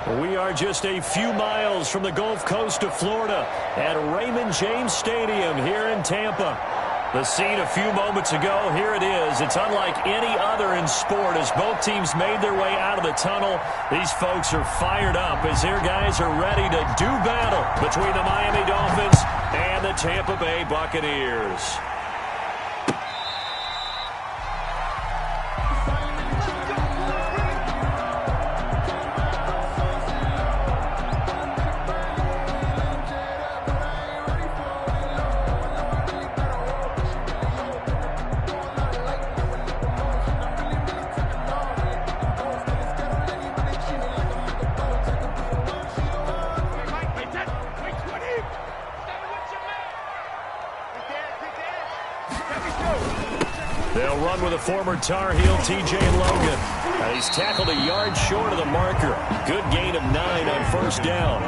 We are just a few miles from the Gulf Coast of Florida at Raymond James Stadium here in Tampa. The scene a few moments ago, here it is. It's unlike any other in sport as both teams made their way out of the tunnel. These folks are fired up as their guys are ready to do battle between the Miami Dolphins and the Tampa Bay Buccaneers. They'll run with a former Tar Heel, T.J. Logan. He's tackled a yard short of the marker. Good gain of 9 on first down.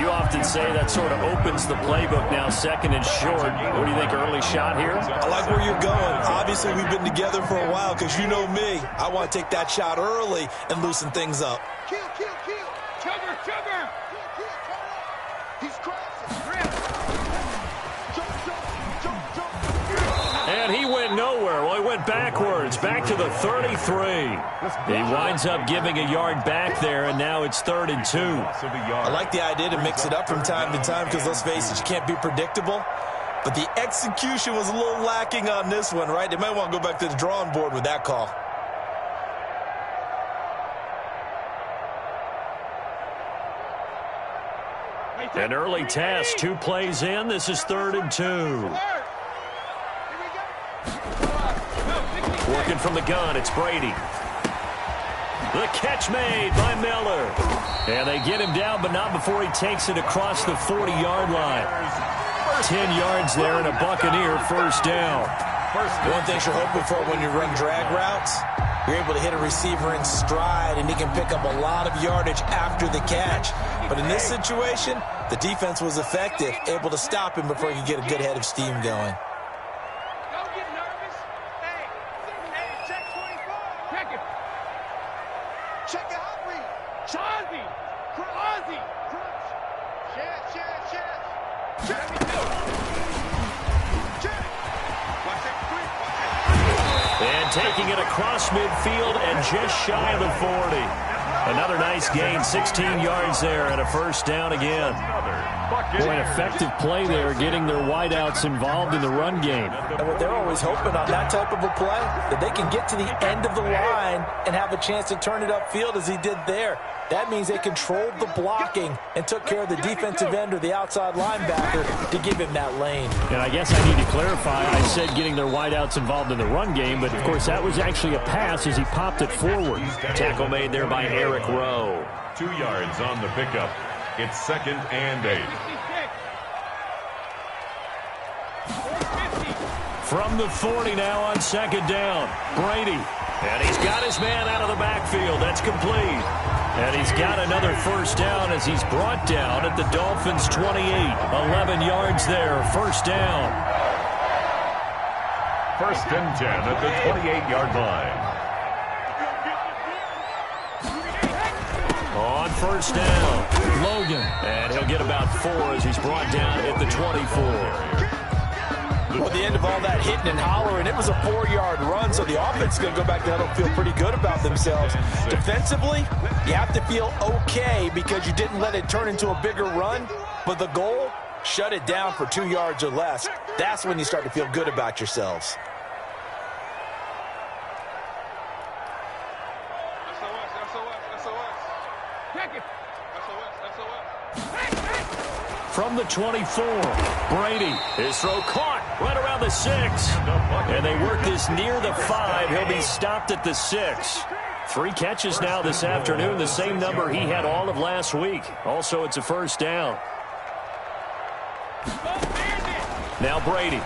You often say that sort of opens the playbook now, second and short. What do you think, early shot here? I like where you're going. Obviously, we've been together for a while because you know me. I want to take that shot early and loosen things up. Kill. Sugar. He's crashing. And he went nowhere. Well, he went backwards, back to the 33. He winds up giving a yard back there, and now it's 3rd and 2. I like the idea to mix it up from time to time because, let's face it, you can't be predictable. But the execution was a little lacking on this one, right? They might want to go back to the drawing board with that call. An early test, 2 plays in. This is 3rd and 2. Working from the gun, it's Brady. The catch made by Miller. And they get him down, but not before he takes it across the 40-yard line. 10 yards there and a Buccaneer first down. One thing you're hoping for when you run drag routes, you're able to hit a receiver in stride, and he can pick up a lot of yardage after the catch. But in this situation, the defense was effective, able to stop him before he could get a good head of steam going. And taking it across midfield and just shy of the 40. Another nice gain, 16 yards there and a first down again. Boy, an effective play there, getting their wideouts involved in the run game. And what they're always hoping on that type of a play, that they can get to the end of the line and have a chance to turn it upfield as he did there. That means they controlled the blocking and took care of the defensive end or the outside linebacker to give him that lane. And I guess I need to clarify, I said getting their wideouts involved in the run game, but of course that was actually a pass as he popped it forward. Tackle made there by Eric Rowe. 2 yards on the pickup. It's 2nd and 8. From the 40 now on 2nd down. Brady. And he's got his man out of the backfield. That's complete. And he's got another first down as he's brought down at the Dolphins' 28. 11 yards there. First down. 1st and 10 at the 28-yard line. On first down, Logan. And he'll get about 4 as he's brought down at the 24. Well, at the end of all that hitting and hollering, it was a 4-yard run, so the offense is going to go back there and feel pretty good about themselves. Defensively, you have to feel okay because you didn't let it turn into a bigger run, but the goal, shut it down for 2 yards or less. That's when you start to feel good about yourselves. From the 24, Brady. His throw caught right around the 6. And they work this near the 5. He'll be stopped at the 6. 3 catches now this afternoon, the same number he had all of last week. Also, it's a first down. Now Brady.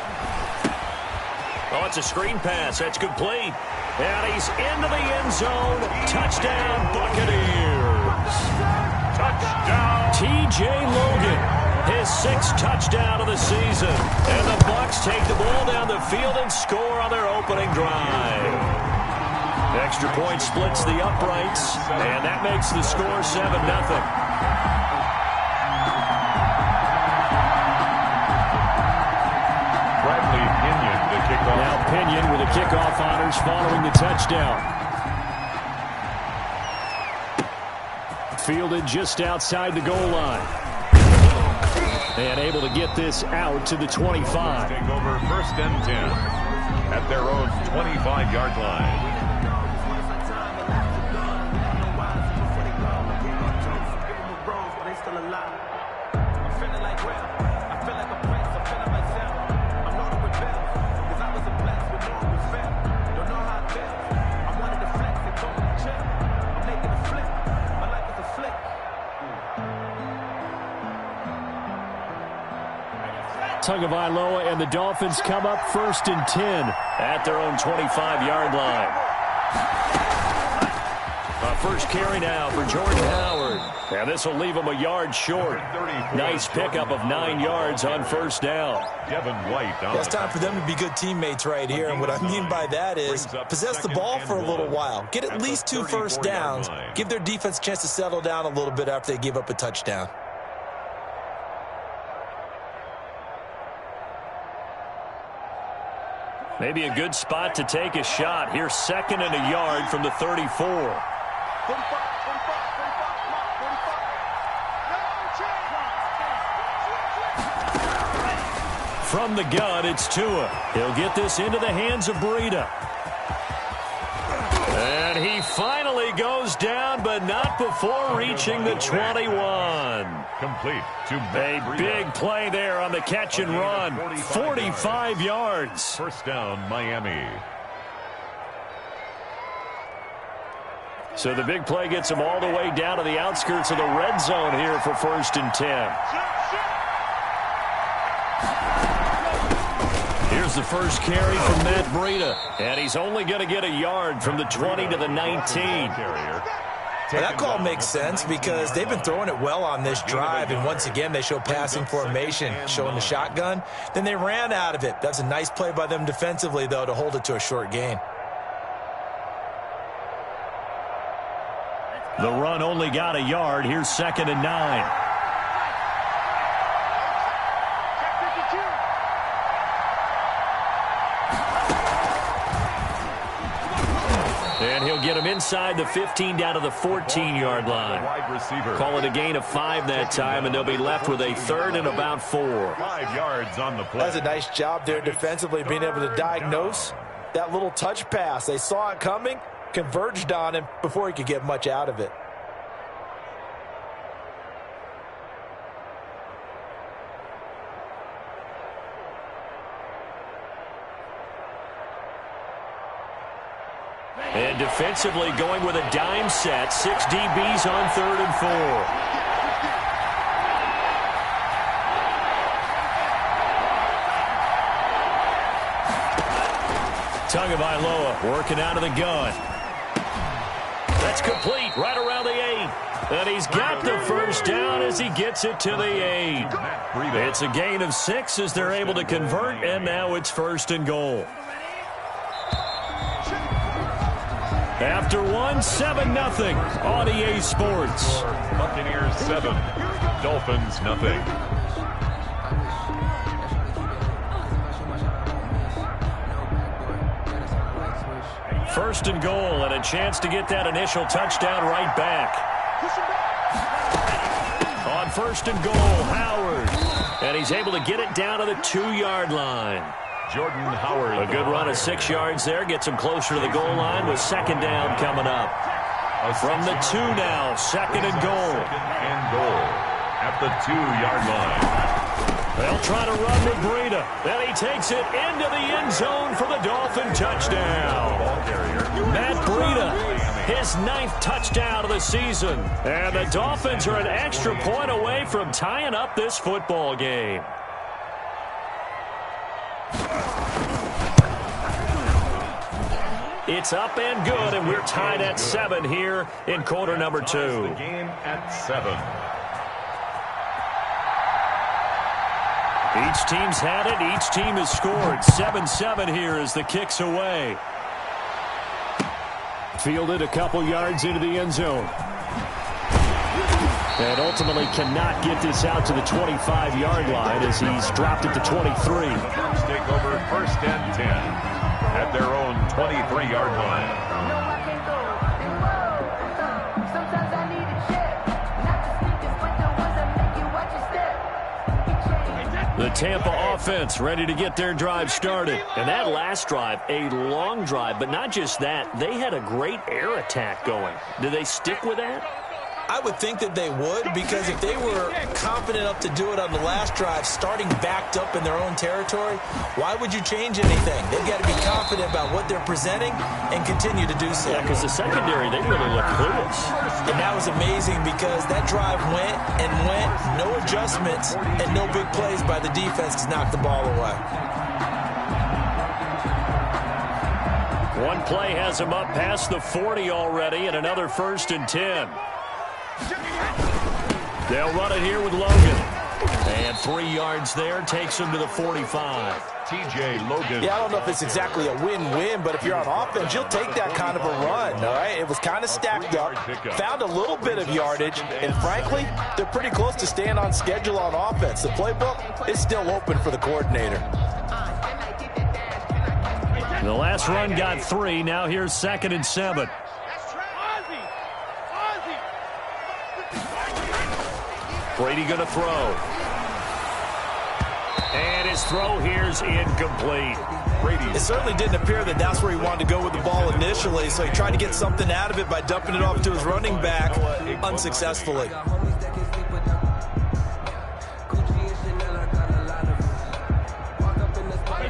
Oh, it's a screen pass. That's complete. And he's into the end zone. Touchdown, Buccaneers. Touchdown. T.J. Logan. His 6th touchdown of the season. And the Bucs take the ball down the field and score on their opening drive. Extra point splits the uprights, and that makes the score 7-0. Now Pinion with the kickoff honors following the touchdown. Fielded just outside the goal line. And able to get this out to the 25. Take over 1st and 10 at their own 25-yard line. Tagovailoa and the Dolphins come up 1st and 10 at their own 25-yard line. A first carry now for Jordan Howard. And this will leave him a yard short. Nice pickup of 9 yards on 1st down. Devin White. It's time for them to be good teammates right here. And what I mean by that is possess the ball for a little while. Get at least 2 first downs. Give their defense a chance to settle down a little bit after they give up a touchdown. Maybe a good spot to take a shot. Here's 2nd and a yard from the 34. From the gun, it's Tua. He'll get this into the hands of Breida. And he finally goes down, but not before reaching the 21. Complete to a big play there on the catch and run. 45 yards. 1st down, Miami. So the big play gets him all the way down to the outskirts of the red zone here for 1st and 10. Here's the first carry from Matt Breida. And he's only going to get a yard from the 20 to the 19. Well, that call makes sense because they've been throwing it well on this drive, and once again they show passing formation, showing the shotgun. Then they ran out of it. That's a nice play by them defensively, though, to hold it to a short gain. The run only got a yard. Here's 2nd and 9. And he'll get him inside the 15 down to the 14-yard line. Call it a gain of 5 that time, and they'll be left with a 3rd and about 4. 5 yards on the play. That's a nice job there defensively, being able to diagnose that little touch pass. They saw it coming, converged on him before he could get much out of it. And defensively going with a dime set. 6 DBs on 3rd and 4. Tagovailoa working out of the gun. That's complete right around the 8. And he's got the first down as he gets it to the 8. It's a gain of 6 as they're able to convert, and now it's 1st and goal. After 7-0 on EA Sports. Buccaneers 7, Dolphins nothing. First and goal, and a chance to get that initial touchdown right back. On 1st and goal, Howard. And he's able to get it down to the 2-yard line. Jordan Howard. A good run of 6 yards there. Gets him closer to the goal line with 2nd down coming up. From the 2 now, 2nd and goal. 2nd and goal at the 2-yard line. They'll try to run with Breida. Then he takes it into the end zone for the Dolphin touchdown. Matt Breida, his 9th touchdown of the season. And the Dolphins are an extra point away from tying up this football game. It's up and good, and we're tied at 7 here in quarter number 2. The game at 7. Each team's had it. Each team has scored. 7-7 here as the kick's away. Fielded a couple yards into the end zone. And ultimately cannot get this out to the 25-yard line as he's dropped it to 23. Take over 1st and 10 at their own 23-yard line. The Tampa offense ready to get their drive started. And that last drive, a long drive, but not just that. They had a great air attack going. Do they stick with that? I would think that they would, because if they were confident enough to do it on the last drive, starting backed up in their own territory, why would you change anything? They've got to be confident about what they're presenting and continue to do so. Yeah, because the secondary, they really look clueless. And that was amazing because that drive went and went, no adjustments, and no big plays by the defense to knock the ball away. One play has him up past the 40 already, and another 1st and 10. They'll run it here with Logan. And 3 yards there takes him to the 45. T.J. Logan. Yeah, I don't know if it's exactly a win-win, but if you're on offense, you'll take that kind of a run, all right? It was kind of stacked up, found a little bit of yardage, and frankly, they're pretty close to staying on schedule on offense. The playbook is still open for the coordinator. The last run got 3. Now here's 2nd and 7. Brady going to throw. And his throw here's incomplete. It certainly didn't appear that that's where he wanted to go with the ball initially, so he tried to get something out of it by dumping it off to his running back unsuccessfully.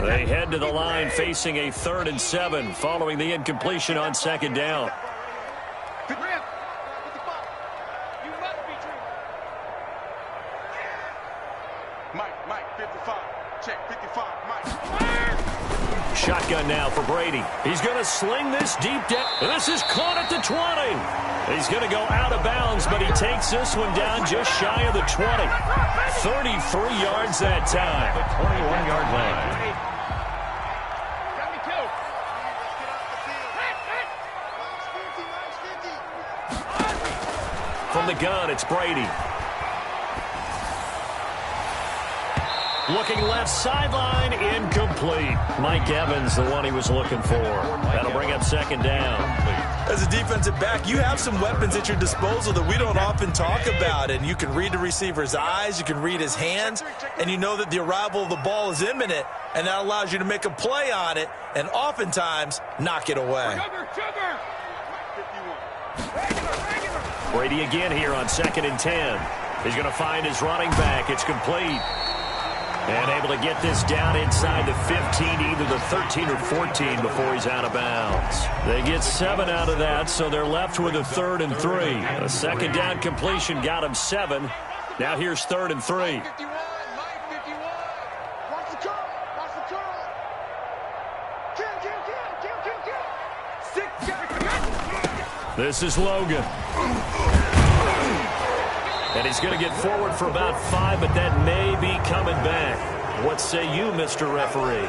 They head to the line facing a 3rd and 7 following the incompletion on 2nd down. Shotgun now for Brady. He's going to sling this deep down. This is caught at the 20. He's going to go out of bounds, but he takes this one down just shy of the 20. 33 yards that time. The 21-yard line. From the gun, it's Brady. Looking left sideline, incomplete. Mike Evans, the one he was looking for. That'll bring up 2nd down. As a defensive back, you have some weapons at your disposal that we don't often talk about. And you can read the receiver's eyes, you can read his hands, and you know that the arrival of the ball is imminent, and that allows you to make a play on it and oftentimes knock it away. Brady again here on 2nd and 10. He's going to find his running back. It's complete. And able to get this down inside the 15, either the 13 or 14 before he's out of bounds. They get 7 out of that, so they're left with a 3rd and 3. A 2nd down completion got him 7. Now here's 3rd and 3. This is Logan. And he's going to get forward for about 5, but that may be coming back. What say you, Mr. Referee?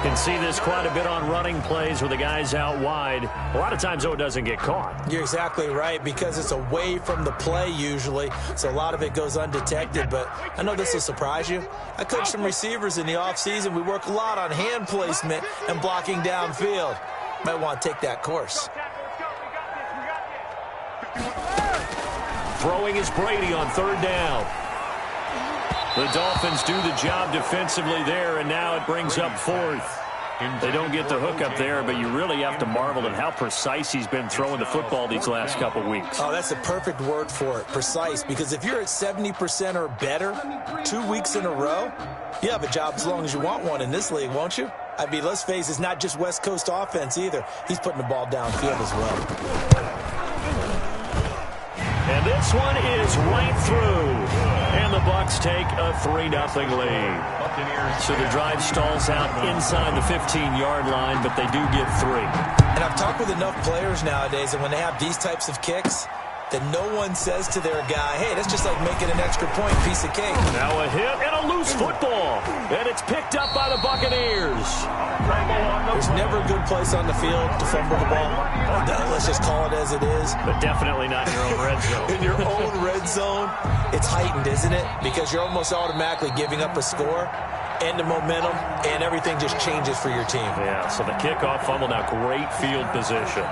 Can see this quite a bit on running plays where the guy's out wide. A lot of times, though, it doesn't get caught. You're exactly right, because it's away from the play usually, so a lot of it goes undetected. But I know this will surprise you. I coach some receivers in the offseason. We work a lot on hand placement and blocking downfield. Might want to take that course. Throwing is Brady on 3rd down. The Dolphins do the job defensively there, and now it brings up 4th. They don't get the hook up there, but you really have to marvel at how precise he's been throwing the football these last couple weeks. Oh, that's the perfect word for it, precise, because if you're at 70% or better 2 weeks in a row, you have a job as long as you want one in this league, won't you? I mean, let's face it, it's not just West Coast offense either. He's putting the ball downfield as well. And this one is right through. And the Bucs take a 3-0 lead. So the drive stalls out inside the 15-yard line, but they do get 3. And I've talked with enough players nowadays, and when they have these types of kicks, that no one says to their guy, hey, that's just like making an extra point, piece of cake. Now a hit and a loose football. And it's picked up by the Buccaneers. Rumble on the There's never a good place on the field to fumble the ball. Let's just call it as it is. But definitely not in your own red zone. In your own red zone, it's heightened, isn't it? Because you're almost automatically giving up a score and the momentum, and everything just changes for your team. Yeah, so the kickoff fumble, now great field position.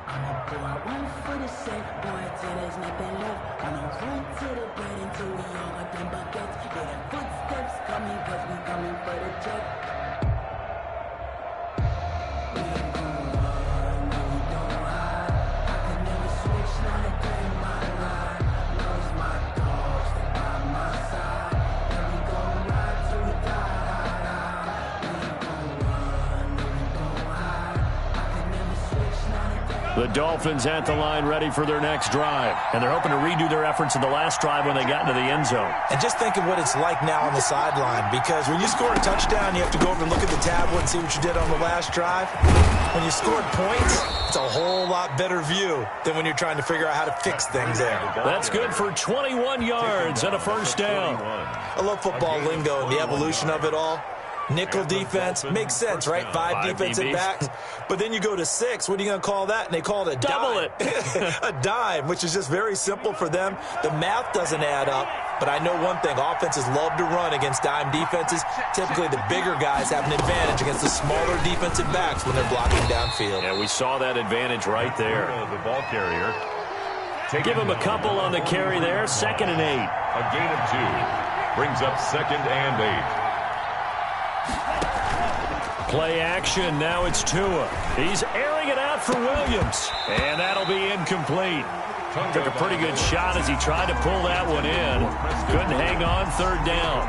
I'ma go out one for the safe, boy, till there's nothing left. I'ma run to the bed until we all got them buckets. Hear them footsteps coming, cause we coming for the check. We ain't gon' run, no, we don't hide. I can never switch, not a day in my life. Lost my dogs, they by my side. And we gon' ride till we die. We ain't gon' run, no, we don't hide. I can never switch, not a day. The Dolphins at the line ready for their next drive. And they're hoping to redo their efforts in the last drive when they got into the end zone. And just think of what it's like now on the sideline, because when you score a touchdown, you have to go over and look at the tablet and see what you did on the last drive. When you scored points, it's a whole lot better view than when you're trying to figure out how to fix things there. That's good for 21 yards and a first down. I love football lingo and the evolution of it all. Nickel defense makes sense, right? Five defensive DBs. backs. But then you go to 6. What are you going to call that? And they call it a Double dime. A dime, which is just very simple for them. The math doesn't add up. But I know one thing. Offenses love to run against dime defenses. Typically, the bigger guys have an advantage against the smaller defensive backs when they're blocking downfield. Yeah, we saw that advantage right there. The ball carrier. Give him a couple on the carry there. 2nd and 8. A gain of 2. Brings up 2nd and 8. Play action. Now it's Tua. He's airing it out for Williams. And that'll be incomplete. Took a pretty good shot as he tried to pull that one in. Couldn't hang on. 3rd down.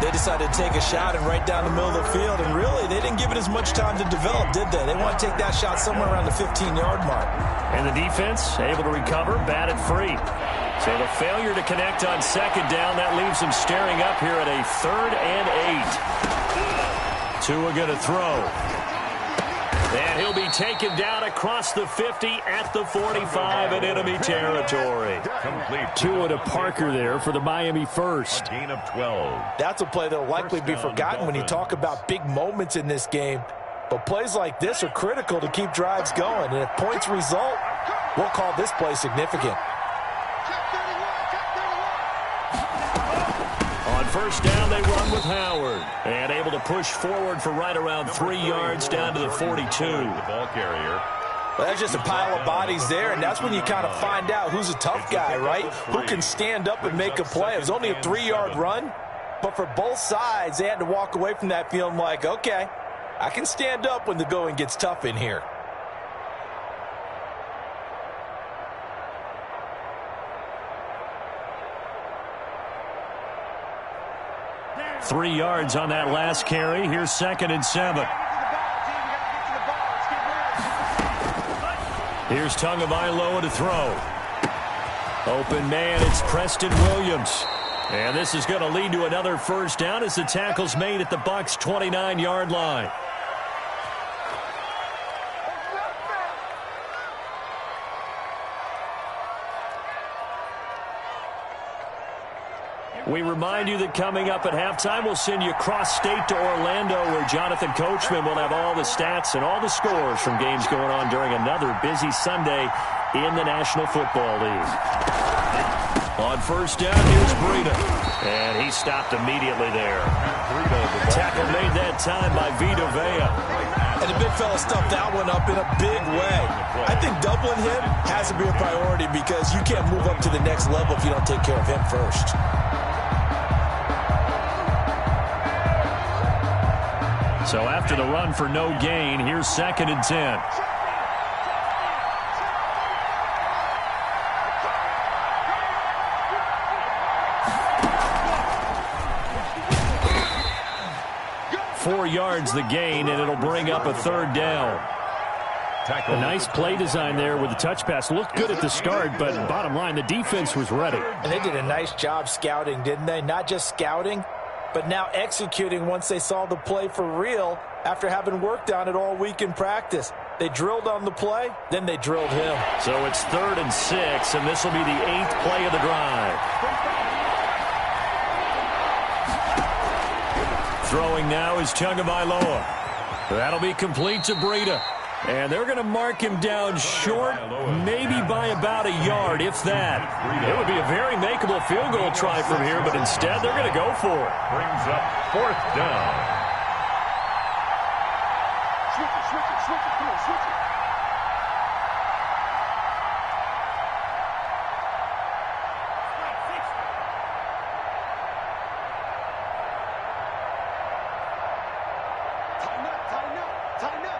They decided to take a shot and right down the middle of the field, and really, they didn't give it as much time to develop, did they? They want to take that shot somewhere around the 15-yard mark. And the defense able to recover, batted free. So the failure to connect on 2nd down, that leaves him staring up here at a 3rd and 8. Tua going to throw. And he'll be taken down across the 50 at the 45 in enemy territory. Complete. Tua to Parker there for the Miami first. Gain of 12. That's a play that will likely be forgotten when you talk about big moments in this game. But plays like this are critical to keep drives going. And if points result, we'll call this play significant. On 1st down, they run with Howard. And able to push forward for right around 3 yards down to the 42. The ball carrier. Well, that's just a pile of bodies there, and that's when you kind of find out who's a tough guy, right? Who can stand up and make a play. It was only a 3-yard run, but for both sides, they had to walk away from that feeling like, okay, I can stand up when the going gets tough in here. Three yards on that last carry. Here's 2nd and 7. Here's Tagovailoa to throw. Open man, it's Preston Williams. And this is going to lead to another first down as the tackle's made at the Bucs' 29-yard line. We remind you that coming up at halftime, we'll send you cross-state to Orlando, where Jonathan Coachman will have all the stats and all the scores from games going on during another busy Sunday in the National Football League. On 1st down, here's Breida. And he stopped immediately there. Tackle made that time by Vita Vea. And the big fella stuffed that one up in a big way. I think doubling him has to be a priority because you can't move up to the next level if you don't take care of him first. So after the run for no gain, here's 2nd and 10. Four yards the gain, and it'll bring up a 3rd down. A nice play design there with the touch pass. Looked good at the start, but bottom line, the defense was ready. And they did a nice job scouting, didn't they? Not just scouting, but now executing once they saw the play for real after having worked on it all week in practice. They drilled on the play, then they drilled him. So it's 3rd and 6, and this will be the 8th play of the drive. Throwing now is Tagovailoa. That'll be complete to Breida. And they're going to mark him down short, maybe by about a yard, if that. It would be a very makeable field goal try from here, but instead they're going to go for it. Brings up 4th down. Switch it, come on, switch it. Tighten up.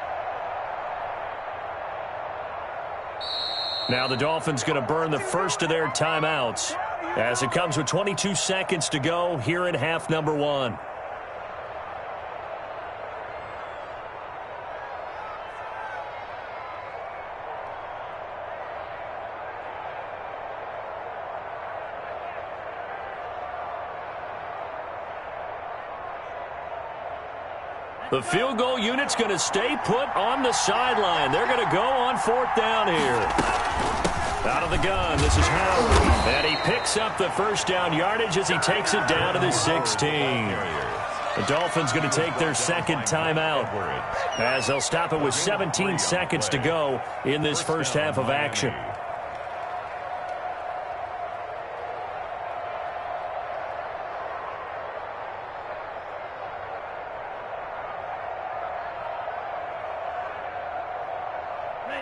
Now the Dolphins going to burn the first of their timeouts as it comes with 22 seconds to go here in half number 1. The field goal unit's going to stay put on the sideline. They're going to go on 4th down here. Out of the gun, this is Howard. And he picks up the first down yardage as he takes it down to the 16. The Dolphins going to take their 2nd timeout as they'll stop it with 17 seconds to go in this first half of action.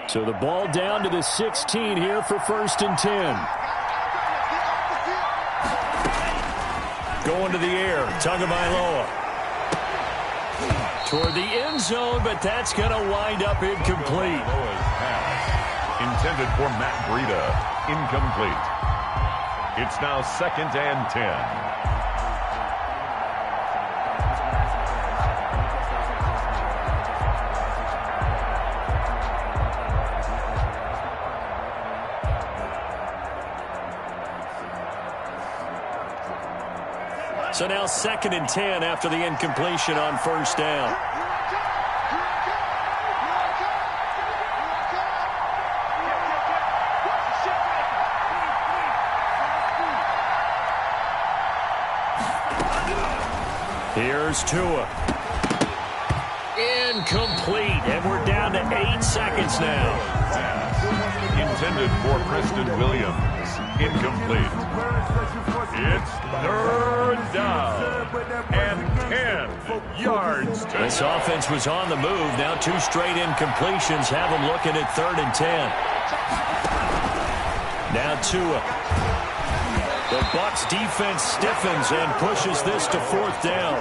So the ball down to the 16 here for 1st and 10. Going to the air, Tagovailoa. Toward the end zone, but that's going to wind up incomplete. Intended for Matt Breida. Incomplete. It's now 2nd and 10. So now 2nd and 10 after the incompletion on 1st down. Here's Tua. Incomplete, and we're down to 8 seconds now. Intended for Preston Williams. Incomplete. It's 3rd down and 10 yards. This offense was on the move. Now 2 straight incompletions have them looking at 3rd and 10. Now Tua. The Bucs defense stiffens and pushes this to 4th down.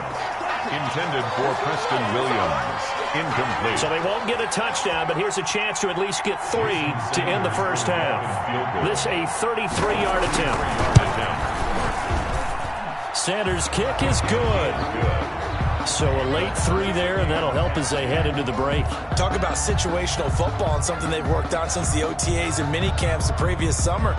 Intended for Preston Williams. Incomplete. So they won't get a touchdown, but here's a chance to at least get 3 to end the first half. This a 33-yard attempt. Sanders' kick is good. So a late 3 there, and that'll help as they head into the break. Talk about situational football and something they've worked on since the OTAs and mini camps the previous summer.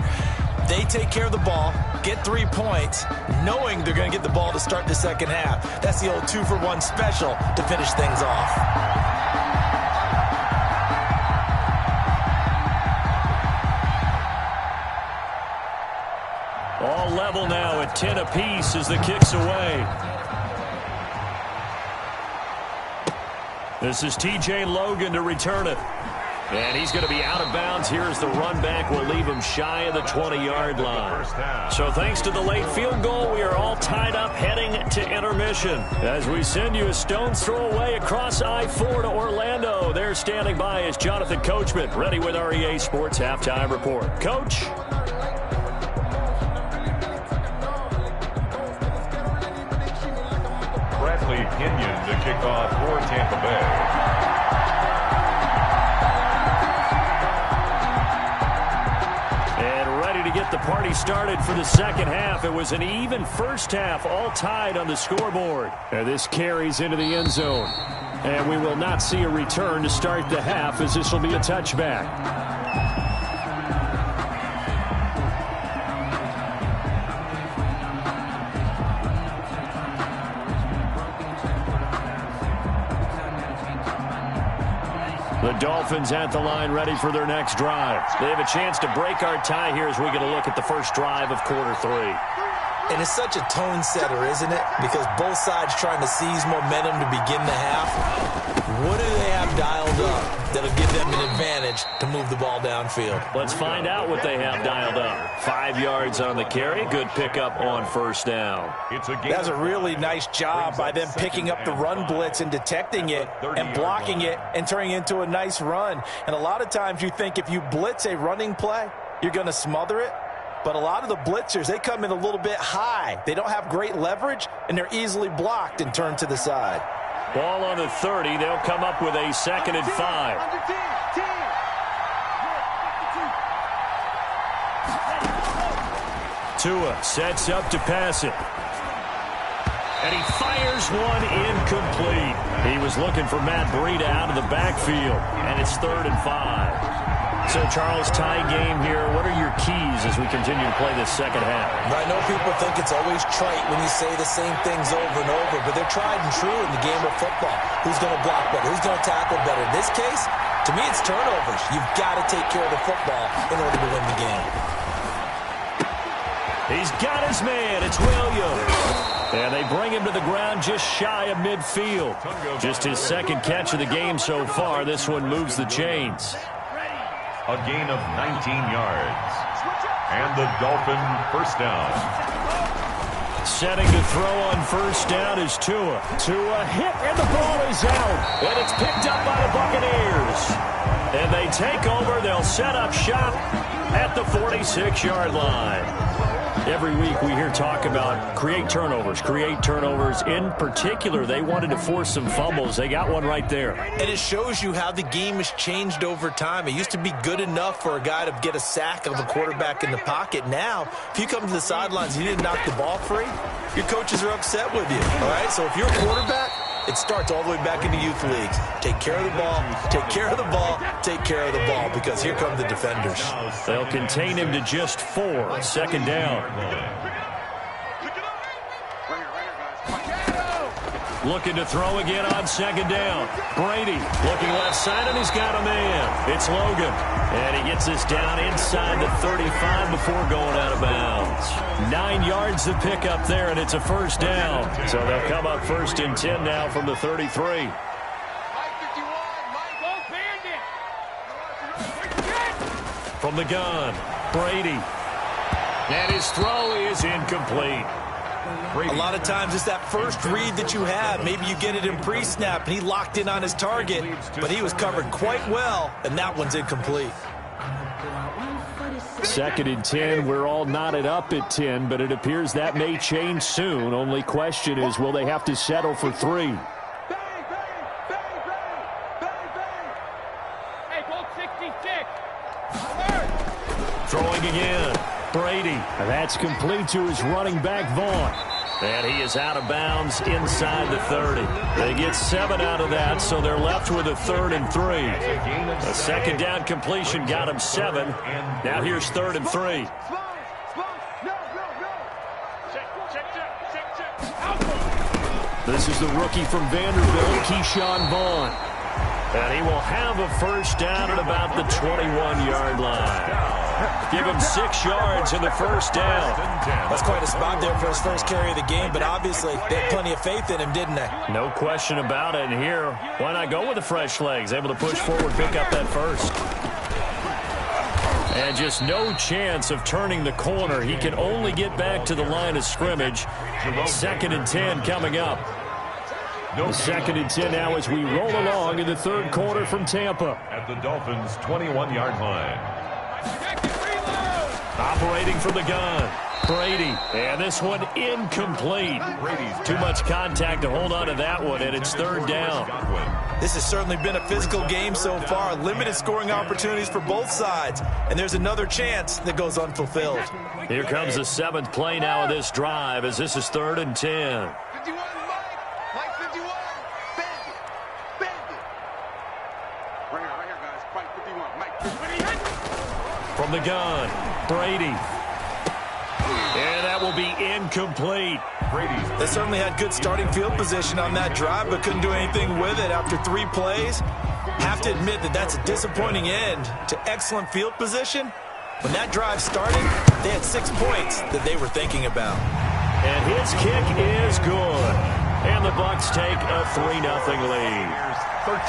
They take care of the ball, get 3 points, knowing they're going to get the ball to start the second half. That's the old 2-for-1 special to finish things off. All level now at 10 apiece as the kick's away. This is T.J. Logan to return it. And he's going to be out of bounds here as the run back will leave him shy of the 20-yard line. So thanks to the late field goal, we are all tied up heading to intermission. As we send you a stone's throw away across I-4 to Orlando. There standing by is Jonathan Coachman, ready with our EA Sports Halftime Report. Coach? Bradley Pinion to kick off for Tampa Bay. To get the party started for the second half. It was an even first half, all tied on the scoreboard. And this carries into the end zone. And we will not see a return to start the half, as this will be a touchback. The Dolphins at the line ready for their next drive. They have a chance to break our tie here as we get a look at the first drive of quarter 3. And it's such a tone setter, isn't it? Because both sides trying to seize momentum to begin the half. What do they have dialed up that'll give them an advantage to move the ball downfield? Let's find out what they have dialed up. 5 yards on the carry. Good pickup on first down. That's a really nice job by them picking up the run blitz and detecting it and blocking it and turning it into a nice run. And a lot of times you think if you blitz a running play, you're going to smother it. But a lot of the blitzers, they come in a little bit high. They don't have great leverage, and they're easily blocked and turned to the side. Ball on the 30. They'll come up with a 2nd and 5. Tua sets up to pass it. And he fires one incomplete. He was looking for Matt Breida out of the backfield. And it's 3rd and 5. So, Charles, tie game here. What are your keys as we continue to play this second half? I know people think it's always trite when you say the same things over and over, but they're tried and true in the game of football. Who's going to block better? Who's going to tackle better? In this case, to me, it's turnovers. You've got to take care of the football in order to win the game. He's got his man. It's Williams. And they bring him to the ground just shy of midfield. Just his 2nd catch of the game so far. This one moves the chains. A gain of 19 yards. And the Dolphin first down. Setting to throw on first down is Tua. Tua hit, and the ball is out. And it's picked up by the Buccaneers. And they take over. They'll set up shop at the 46-yard line. Every week we hear talk about create turnovers. In particular, they wanted to force some fumbles. They got one right there. And it shows you how the game has changed over time. It used to be good enough for a guy to get a sack of a quarterback in the pocket. Now, if you come to the sidelines and you didn't knock the ball free, your coaches are upset with you. All right? So if you're a quarterback, it starts all the way back in the youth leagues. Take care of the ball, take care of the ball, take care of the ball, because here come the defenders. They'll contain him to just 4. 2nd down. Looking to throw again on 2nd down. Brady looking left side, and he's got a man. It's Logan. And he gets this down inside the 35 before going out of bounds. 9 yards to pick up there, and it's a first down. So they'll come up 1st and 10 now from the 33. From the gun, Brady. And his throw is incomplete. A lot of times it's that first read that you have. Maybe you get it in pre-snap, and he locked in on his target, but he was covered quite well, and that one's incomplete. 2nd and 10. We're all knotted up at 10, but it appears that may change soon. Only question is, will they have to settle for 3? Throwing again. Brady. That's complete to his running back, Vaughn. And he is out of bounds inside the 30. They get 7 out of that, so they're left with a 3rd and 3. A 2nd down completion got him 7. Now here's 3rd and 3. This is the rookie from Vanderbilt, Keyshawn Vaughn. And he will have a first down at about the 21-yard line. give him 6 yards in the first down. That's quite a spot there for his first carry of the game, but obviously they had plenty of faith in him, didn't they? No question about it. And here, why not go with the fresh legs? Able to push forward, pick up that first. And just no chance of turning the corner. He can only get back to the line of scrimmage. 2nd and 10 coming up. The 2nd and 10 now as we roll along in the third quarter from Tampa. At the Dolphins' 21-yard line. Operating from the gun, Brady. And this one incomplete. Too much contact to hold on to that one, and it's 3rd down. This has certainly been a physical game so far. Limited scoring opportunities for both sides. And there's another chance that goes unfulfilled. Here comes the 7th play now of this drive as this is 3rd and 10. 51, Mike 51. Bend it. Bend it. Right here, guys. Mike 51. Mike 51. From the gun, Brady. And that will be incomplete. They certainly had good starting field position on that drive, but couldn't do anything with it after 3 plays. Have to admit that that's a disappointing end to excellent field position. When that drive started, they had 6 points that they were thinking about. And his kick is good. And the Bucs take a 3-0 lead.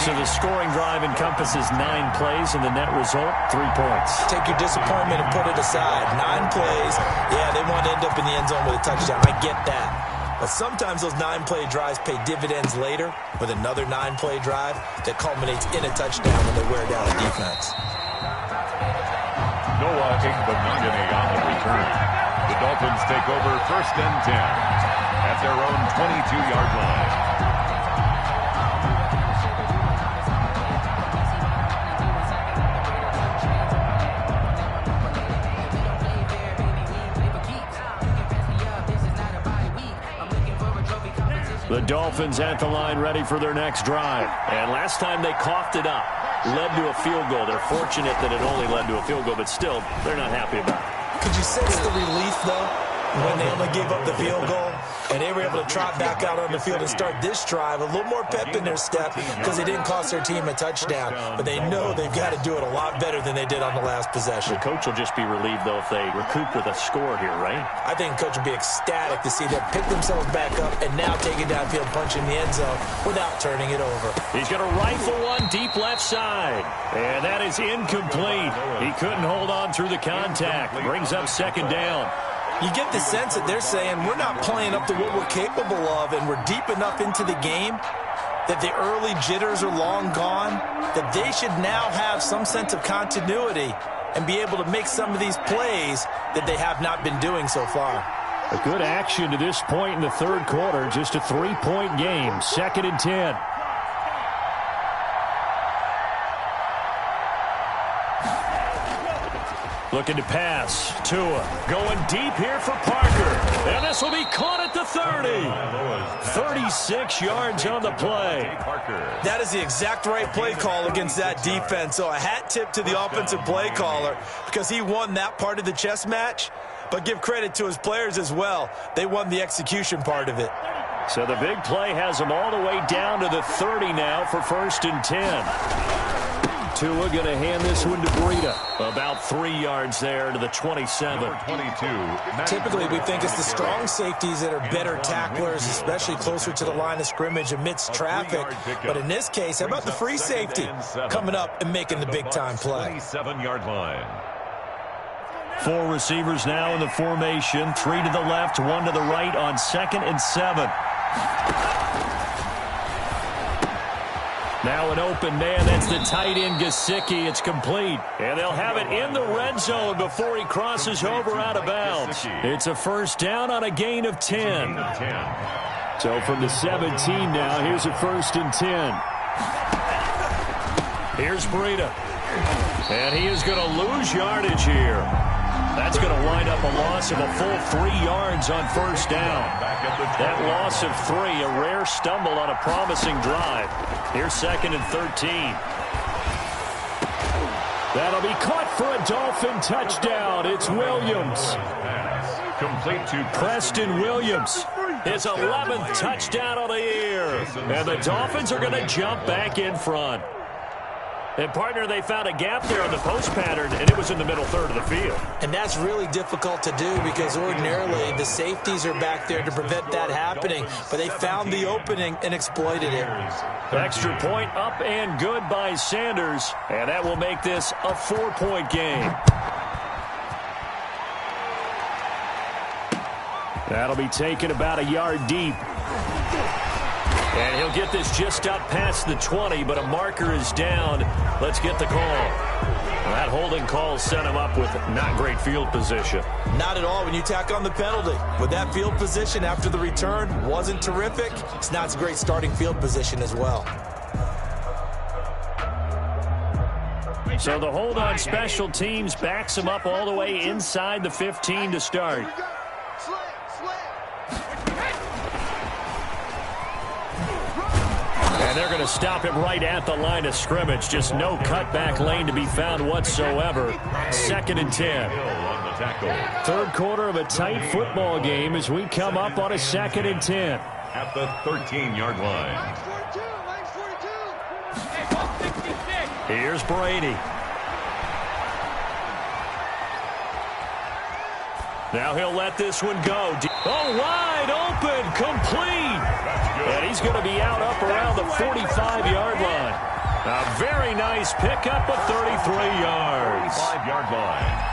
So the scoring drive encompasses 9 plays, and the net result, 3 points. Take your disappointment and put it aside. 9 plays. Yeah, they want to end up in the end zone with a touchdown. I get that. But sometimes those 9-play drives pay dividends later with another 9-play drive that culminates in a touchdown when they wear down the defense. Noah Igbenogany on the return. The Dolphins take over 1st and 10 at their own 22-yard line. The Dolphins at the line ready for their next drive. And last time they coughed it up, led to a field goal. They're fortunate that it only led to a field goal, but still, they're not happy about it. Could you sense the relief, though, when they only gave up the field goal and they were able to trot back out on the field and start this drive? A little more pep in their step because they didn't cost their team a touchdown, but they know they've got to do it a lot better than they did on the last possession. The coach will just be relieved, though, if they recoup with a score here, right? I think the coach will be ecstatic to see them pick themselves back up and now take it downfield, punch in the end zone without turning it over. He's going to rifle one deep left side, and that is incomplete. He couldn't hold on through the contact. Brings up 2nd down. You get the sense that they're saying we're not playing up to what we're capable of, and we're deep enough into the game that the early jitters are long gone, that they should now have some sense of continuity and be able to make some of these plays that they have not been doing so far. A good action to this point in the third quarter. Just a 3-point game. 2nd and 10. Looking to pass. Tua going deep here for Parker. And this will be caught at the 30. 36 yards on the play. That is the exact right play call against that defense. So a hat tip to the offensive play caller because he won that part of the chess match. But give credit to his players as well. They won the execution part of it. So the big play has them all the way down to the 30 now for 1st and 10. Tua going to hand this one to Breida. About 3 yards there to the 27. 22. Typically, we think it's the strong safeties that are better tacklers, especially closer to the line of scrimmage amidst traffic. But in this case, how about the free safety coming up and making the big-time play? 27-yard line. 4 receivers now in the formation. 3 to the left, 1 to the right on 2nd and 7. Now an open man. That's the tight end, Gesicki. It's complete. And they'll have it in the red zone before he crosses over out of bounds. It's a 1st down on a gain of 10. So from the 17 now, here's a 1st and 10. Here's Breida. And he is going to lose yardage here. That's going to wind up a loss of a full 3 yards on 1st down. That loss of 3, a rare stumble on a promising drive. Here's 2nd and 13. That'll be caught for a Dolphin touchdown. It's Williams. Complete to Preston Williams. His 11th touchdown of the year. And the Dolphins are going to jump back in front. And, partner, they found a gap there in the post pattern, and it was in the middle third of the field. And that's really difficult to do because ordinarily the safeties are back there to prevent that happening. But they found the opening and exploited it. Extra point up and good by Sanders. And that will make this a 4-point game. That'll be taken about a yard deep. And he'll get this just up past the 20, but a marker is down. Let's get the call. Well, that holding call set him up with not great field position. Not at all when you tack on the penalty. With that field position after the return wasn't terrific, it's not a great starting field position as well. So the hold on special teams backs him up all the way inside the 15 to start. And they're going to stop him right at the line of scrimmage. Just no cutback lane to be found whatsoever. 2nd and 10. Third quarter of a tight football game as we come up on a 2nd and 10. At the 13-yard line. Here's Brady. Now he'll let this one go. Oh, wide open, complete. And he's going to be out up around the 45-yard line. A very nice pickup of 33 yards. 5-yard line.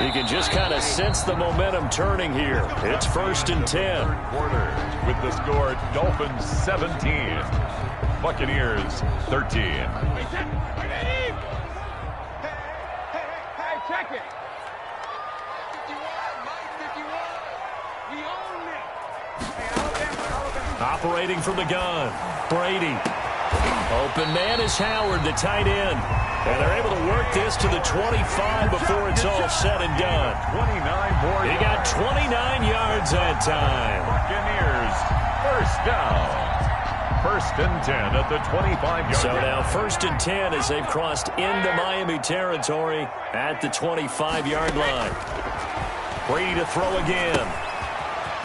You can just kind of sense the momentum turning here. It's 1st and 10. Quarter with the score, Dolphins 17. Buccaneers 13. Hey, check it. 51, Mike, 51. We own it. Operating from the gun, Brady. Open man is Howard, the tight end. And they're able to work this to the 25 before it's all said and done. 29 more. He got 29 yards that time. Buccaneers first down. 1st and 10 at the 25-yard line. So now 1st and 10 as they've crossed into Miami territory at the 25-yard line. Brady to throw again.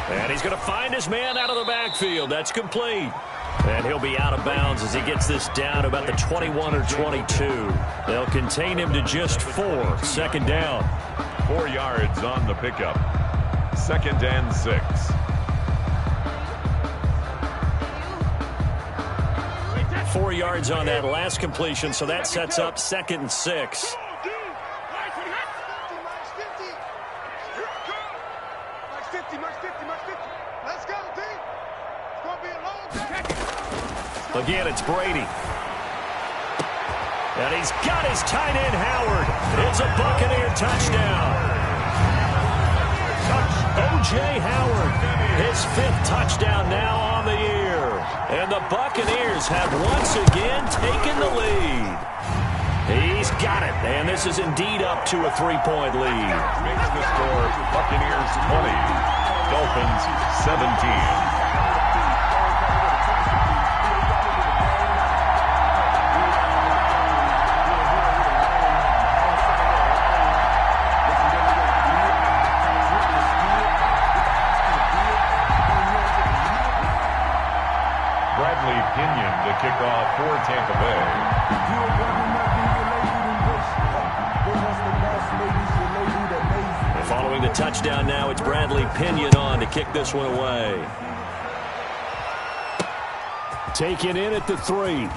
And he's going to find his man out of the backfield. That's complete. And he'll be out of bounds as he gets this down about the 21 or 22. They'll contain him to just 4. 2nd down. 4 yards on the pickup. 2nd and 6. Four yards on that last completion, so that sets up 2nd and 6. Again, it's Brady. And he's got his tight end, Howard. It's a Buccaneer touchdown. O.J. Howard, his 5th touchdown now on the year. And the Buccaneers have once again taken the lead. He's got it, and this is indeed up to a 3-point lead. Makes the score Buccaneers 20, Dolphins 17. Pinion to kick off for Tampa Bay. And following the touchdown now, it's Bradley Pinion on to kick this one away. Taken in at the 3.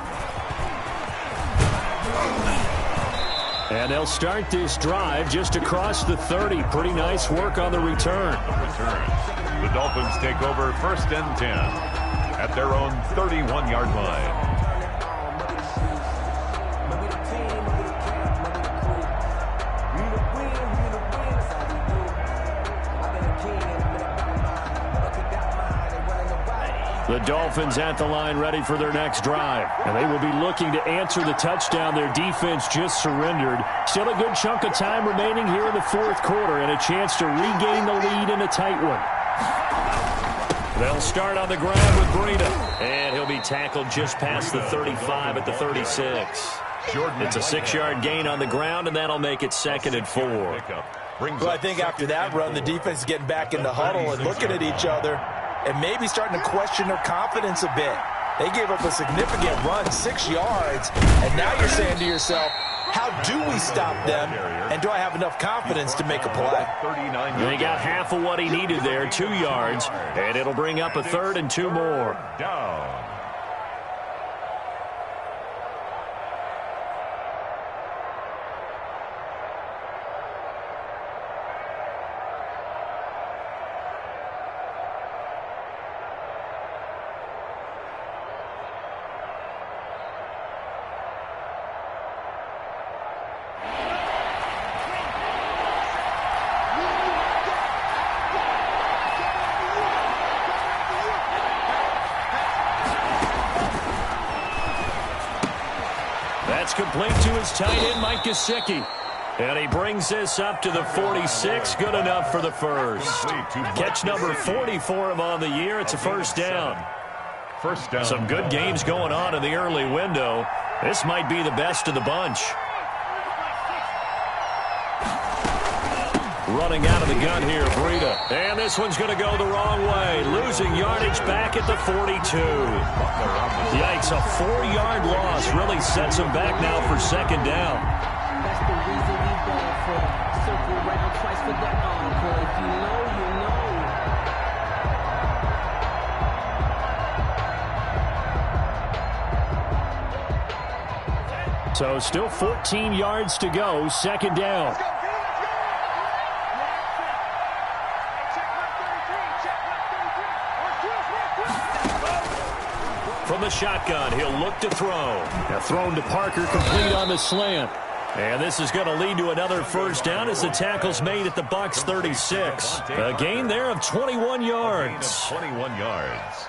And they'll start this drive just across the 30. Pretty nice work on the return. The Dolphins take over 1st and 10. At their own 31-yard line. The Dolphins at the line ready for their next drive. And they will be looking to answer the touchdown their defense just surrendered. Still a good chunk of time remaining here in the 4th quarter and a chance to regain the lead in a tight one. They'll start on the ground with Breida. And he'll be tackled just past the 35 at the 36. It's a 6-yard gain on the ground, and that'll make it 2nd and 4. Well, I think after that run, the defense is getting back in the huddle and looking at each other. and maybe starting to question their confidence a bit. They gave up a significant run, 6 yards, and now you're saying to yourself, how do we stop them, and do I have enough confidence to make a play? They got half of what he needed there, 2 yards, and it'll bring up a 3rd and 2 more. Down. That's complete to his tight end, Mike Gesicki. And he brings this up to the 46. Good enough for the first. Catch number 40 for him on the year. It's a first down. First down. Some good games going on in the early window. This might be the best of the bunch. Running out of the gun here, Breida. And this one's going to go the wrong way. Losing yardage back at the 42. Yikes, a 4-yard loss really sets him back now for second down. That's the reason we ball for. Circle round twice for the encore. If you know, you know. So still 14 yards to go, second down. From the shotgun, he'll look to throw. Now thrown to Parker, complete on the slant. And this is going to lead to another first down as the tackle's made at the Bucs 36. A gain there of 21 yards. 21 yards.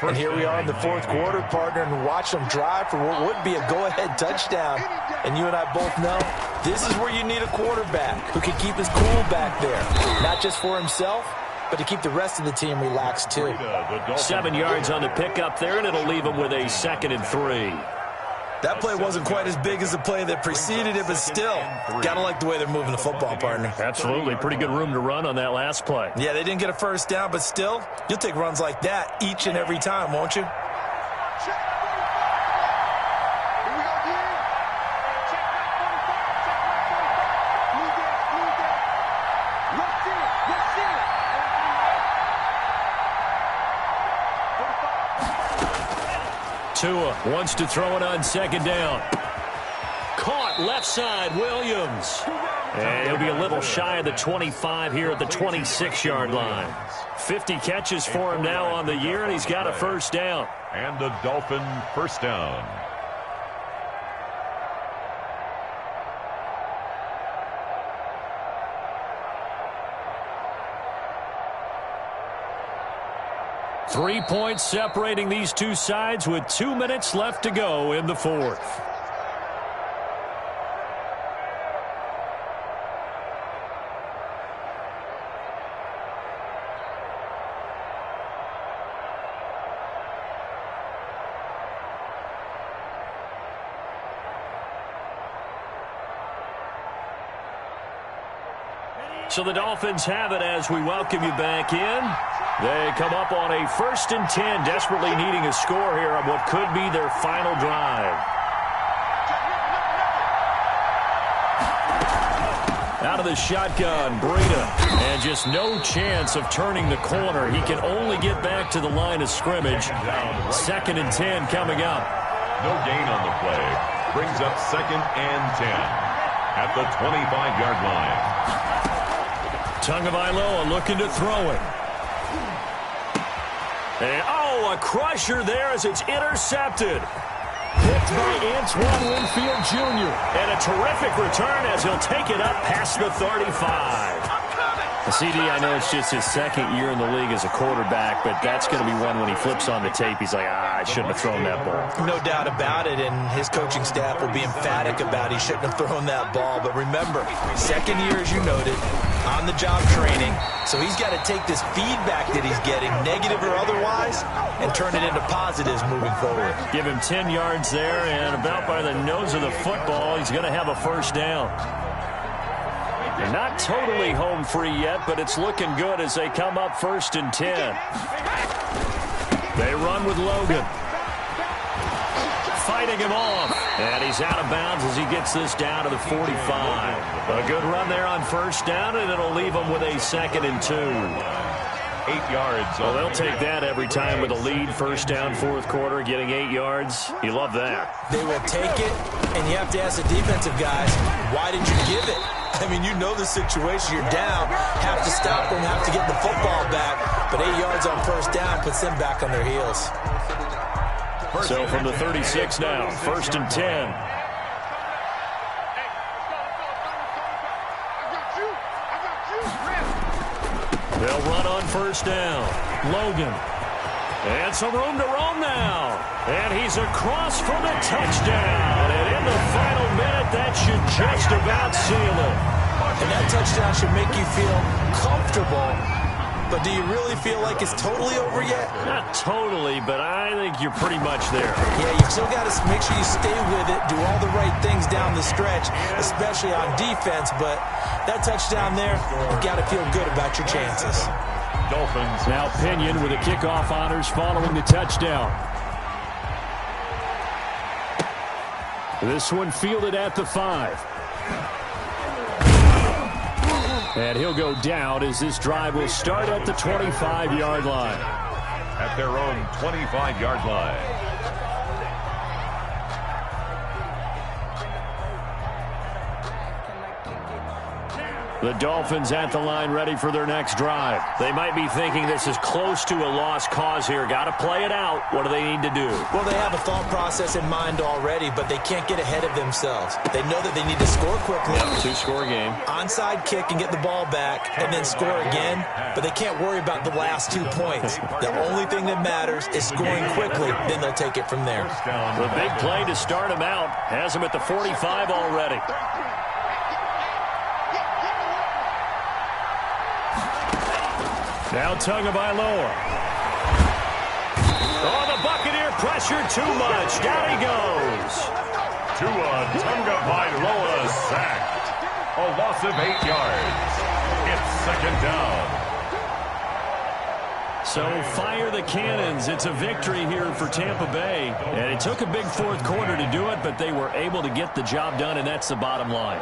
And here we are in the 4th quarter, partner, and watch them drive for what would be a go-ahead touchdown. And you and I both know this is where you need a quarterback who can keep his cool back there, not just for himself, but to keep the rest of the team relaxed, too. 7 yards on the pickup there, and it'll leave him with a 2nd and 3. That play wasn't quite as big as the play that preceded it, but still, gotta like the way they're moving the football, partner. Absolutely. Pretty good room to run on that last play. Yeah, they didn't get a first down, but still, you'll take runs like that each and every time, won't you? Tua wants to throw it on second down. Caught left side, Williams. And he'll be a little shy of the 25 here at the 26-yard line. 50 catches for him now on the year, and he's got a first down. And the Dolphin first down. Three points separating these two sides with 2 minutes left to go in the 4th. So the Dolphins have it as we welcome you back in. They come up on a 1st and 10, desperately needing a score here on what could be their final drive. Out of the shotgun, Breida, and just no chance of turning the corner. He can only get back to the line of scrimmage. 2nd and 10 coming up. No gain on the play. Brings up 2nd and 10 at the 25-yard line. Tagovailoa looking to throw it. And, a crusher there as it's intercepted. Picked by Antoine Winfield Jr. And a terrific return as he'll take it up past the 35. CD, I know it's just his 2nd year in the league as a quarterback, but that's going to be one when he flips on the tape. He's like, I shouldn't have thrown that ball. No doubt about it, and his coaching staff will be emphatic about he shouldn't have thrown that ball. But remember, 2nd year, as you noted, on-the-job training. So he's got to take this feedback that he's getting, negative or otherwise, and turn it into positives moving forward. Give him 10 yards there, and about by the nose of the football, he's going to have a first down. They're not totally home free yet, but it's looking good as they come up 1st and 10. They run with Logan. Fighting him off. And he's out of bounds as he gets this down to the 45. A good run there on first down, and it'll leave him with a 2nd and 2. 8 yards. Well, they'll take that every time with a lead. First down, 4th quarter, getting 8 yards. You love that. They will take it, and you have to ask the defensive guys, why did you give it? I mean, you know the situation. You're down, have to stop them, have to get the football back. But 8 yards on first down puts them back on their heels. So from the 36 now, 1st and 10. They'll run on first down. Logan. And some room to roam now. And he's across for the touchdown. And in the final minute, that should just about seal it. And that touchdown should make you feel comfortable. But do you really feel like it's totally over yet? Not totally, but I think you're pretty much there. Yeah, you still got to make sure you stay with it, do all the right things down the stretch, especially on defense. But that touchdown there, you've got to feel good about your chances. Dolphins. Now Pinion with the kickoff honors following the touchdown. This one fielded at the 5. And he'll go down as this drive will start at the 25-yard line. At their own 25-yard line. The Dolphins at the line ready for their next drive. They might be thinking this is close to a lost cause here. Got to play it out. What do they need to do? Well, they have a thought process in mind already, but they can't get ahead of themselves. They know that they need to score quickly. Yep, 2-score game. Onside kick and get the ball back and then score again, but they can't worry about the last 2 points. The only thing that matters is scoring quickly, then they'll take it from there. The big play to start him out has him at the 45 already. Now Tagovailoa. Oh, the Buccaneer pressure too much. Down he goes. Tua Tagovailoa sacked. A loss of 8 yards. It's 2nd down. So fire the cannons. It's a victory here for Tampa Bay. And it took a big 4th quarter to do it, but they were able to get the job done, and that's the bottom line.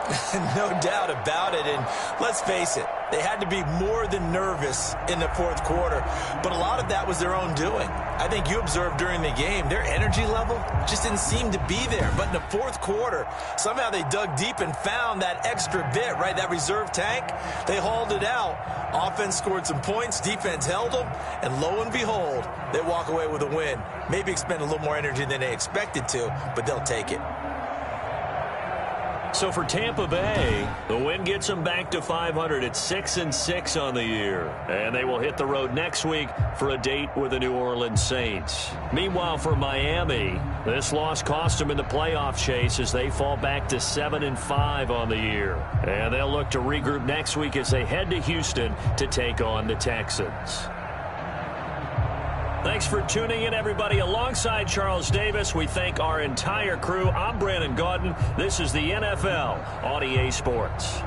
No doubt about it. And let's face it, they had to be more than nervous in the 4th quarter, but a lot of that was their own doing. I think you observed during the game, their energy level just didn't seem to be there. But in the 4th quarter, somehow they dug deep and found that extra bit, right, that reserve tank. They hauled it out. Offense scored some points, defense held them, and lo and behold, they walk away with a win. Maybe expend a little more energy than they expected to, but they'll take it. So for Tampa Bay, the win gets them back to 500 at 6-6 on the year. And they will hit the road next week for a date with the New Orleans Saints. Meanwhile, for Miami, this loss cost them in the playoff chase as they fall back to 7-5 on the year. And they'll look to regroup next week as they head to Houston to take on the Texans. Thanks for tuning in, everybody. Alongside Charles Davis, we thank our entire crew. I'm Brandon Gaudin. This is the NFL on EA Sports.